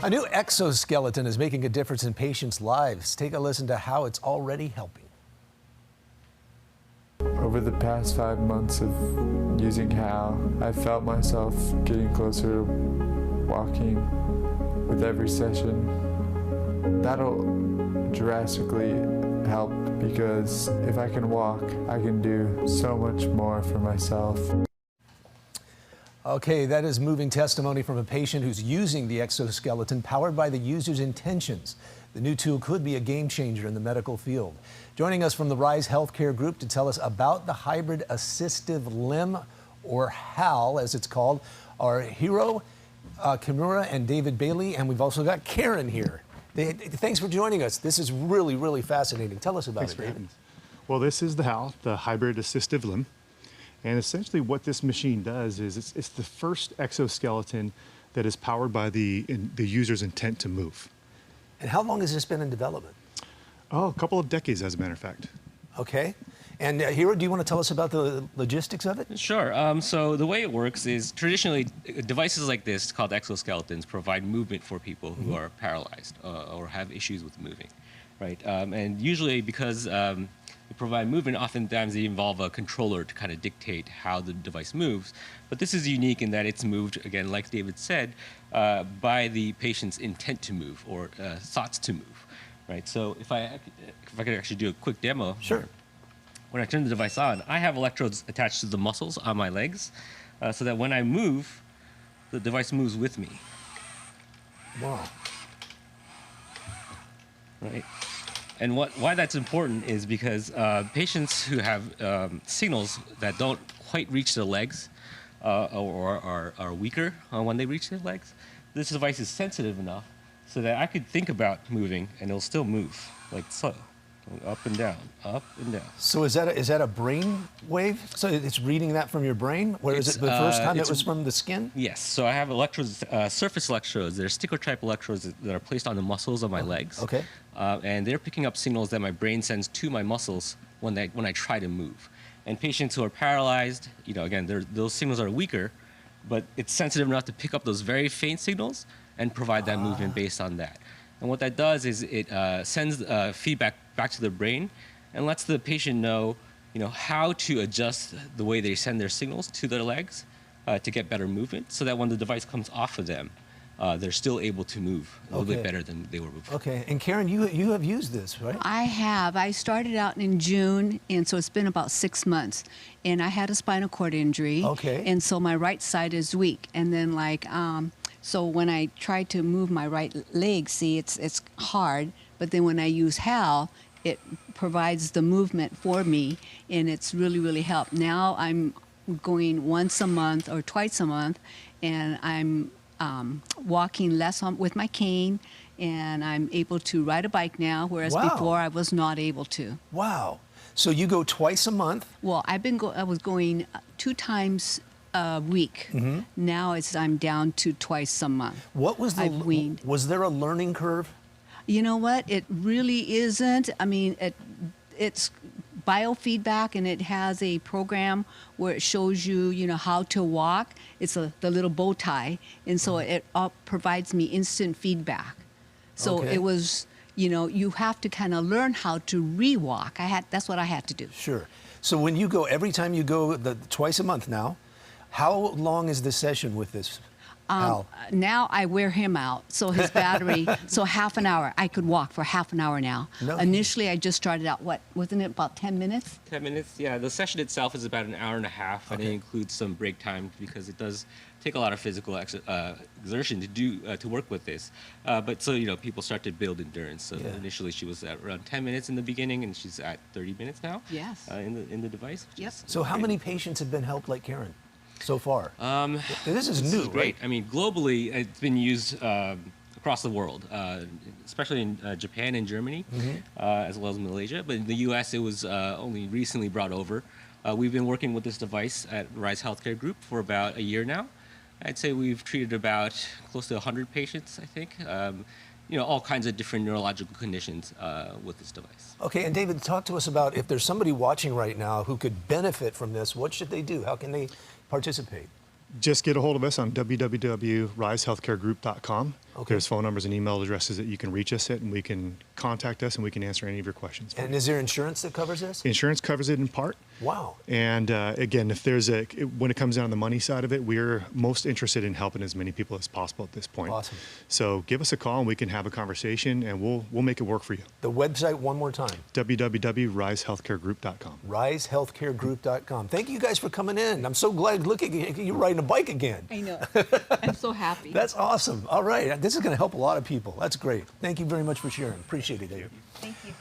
A new exoskeleton is making a difference in patients' lives. Take a listen to how it's already helping. Over the past 5 months of using HAL, I felt myself getting closer to walking with every session. That'll drastically help because if I can walk, I can do so much more for myself. Okay, that is moving testimony from a patient who's using the exoskeleton powered by the user's intentions. The new tool could be a game changer in the medical field. Joining us from the Rise Healthcare Group to tell us about the hybrid assistive limb, or HAL as it's called, are Hiro Kimura and David Bailey, and we've also got Karen here. Thanks for joining us. This is really, really fascinating. Tell us about it, David. Well, this is the HAL, the hybrid assistive limb. And essentially what this machine does is it's the first exoskeleton that is powered by the user's intent to move. And how long has this been in development? Oh, a couple of decades, as a matter of fact. Okay. And Hiro, do you want to tell us about the logistics of it? Sure. So the way it works is traditionally devices like this called exoskeletons provide movement for people who are paralyzed or have issues with moving, right? And usually because they provide movement, oftentimes they involve a controller to kind of dictate how the device moves. But this is unique in that it's moved, again, like David said, by the patient's intent to move or thoughts to move, right? So if I could actually do a quick demo. Sure. When I turn the device on, I have electrodes attached to the muscles on my legs so that when I move, the device moves with me. Wow. Right. And why that's important is because patients who have signals that don't quite reach their legs or are weaker when they reach their legs, this device is sensitive enough so that I could think about moving and it'll still move, like so. Up and down, up and down. So is that a brain wave? So it's reading that from your brain? Where is it the first time it was from the skin? Yes. So I have electrodes, surface electrodes. They're sticker-type electrodes that are placed on the muscles of my legs. Okay. And they're picking up signals that my brain sends to my muscles when I try to move. And patients who are paralyzed, again, those signals are weaker, but it's sensitive enough to pick up those very faint signals and provide that movement based on that. And what that does is it sends feedback back to the brain and lets the patient know, how to adjust the way they send their signals to their legs to get better movement, so that when the device comes off of them, they're still able to move a little bit better than they were before. Okay. And Karen, you have used this, right? I have. I started out in June, and so it's been about 6 months. And I had a spinal cord injury. Okay. And so my right side is weak. And then so when I try to move my right leg, see, it's hard. But then when I use HAL, it provides the movement for me, and it's really, really helped. Now I'm going once a month or twice a month, and I'm walking less with my cane, and I'm able to ride a bike now, whereas before I was not able to. Wow. So you go twice a month? Well, I was going 2 times a week. Now I'm down to twice a month. What was was there a learning curve? You know what? It really isn't. I mean, it's biofeedback, and it has a program where it shows you, how to walk. It's the little bow tie, and so it provides me instant feedback. So it was, you have to kind of learn how to re-walk. That's what I had to do. Sure. So when you go, every time you go twice a month now, how long is the session with this? Now I wear him out, so his battery, so half an hour. I could walk for half an hour now. No. Initially, I just started out, wasn't it about 10 minutes? 10 minutes, yeah. The session itself is about an hour and a half, and it includes some break time because it does take a lot of physical exertion to work with this. But so, people start to build endurance. So initially she was at around 10 minutes in the beginning, and she's at 30 minutes now. Yes. In the device. Yep. So how many patients have been helped like Karen so far? This is new, great. Right? I mean, globally, it's been used across the world, especially in Japan and Germany, as well as Malaysia. But in the U.S., it was only recently brought over. We've been working with this device at Rise Healthcare Group for about a year now. I'd say we've treated about close to 100 patients, I think. All kinds of different neurological conditions with this device. Okay, and David, talk to us about if there's somebody watching right now who could benefit from this, what should they do? How can they participate? Just get a hold of us on www.risehealthcaregroup.com. Okay. There's phone numbers and email addresses that you can reach us at, and we can contact us and we can answer any of your questions. for And you. is there insurance that covers this? Insurance covers it in part. Wow. And again, if there's when it comes down to the money side of it, we're most interested in helping as many people as possible at this point. Awesome. So give us a call and we can have a conversation, and we'll make it work for you. The website one more time. www.risehealthcaregroup.com. risehealthcaregroup.com. Thank you guys for coming in. I'm so glad. Look at you riding a bike again. I know. I'm so happy. That's awesome. All right. This is going to help a lot of people. That's great. Thank you very much for sharing. Appreciate it, Dave. Thank you.